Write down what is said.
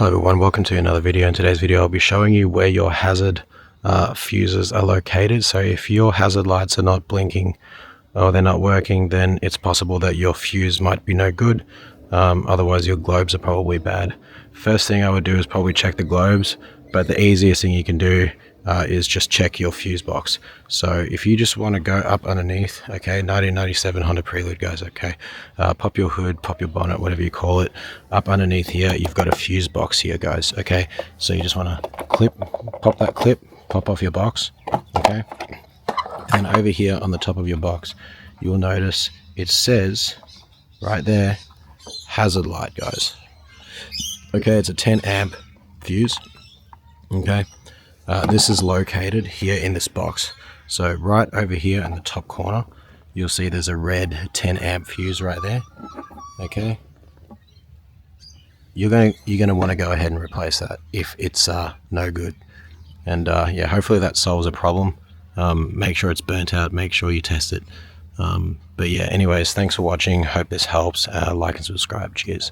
Hello everyone, welcome to another video. In today's video I'll be showing you where your hazard fuses are located. So if your hazard lights are not blinking or they're not working, then it's possible that your fuse might be no good. Otherwise your globes are probably bad. First thing I would do is probably check the globes, but the easiest thing you can do is just check your fuse box. So if you just want to go up underneath, okay, 1997 Honda Prelude guys, okay, pop your hood, pop your bonnet, whatever you call it, up underneath here you've got a fuse box here guys, okay. So you just want to pop that clip, pop off your box, okay, and over here on the top of your box you'll notice it says right there hazard light guys, okay. It's a 10 amp fuse, okay. This is located here in this box. So right over here in the top corner, you'll see there's a red 10 amp fuse right there. Okay. You're gonna want to go ahead and replace that if it's no good. And yeah, hopefully that solves a problem. Make sure it's burnt out. Make sure you test it. But yeah, anyways, thanks for watching. Hope this helps. Like and subscribe. Cheers.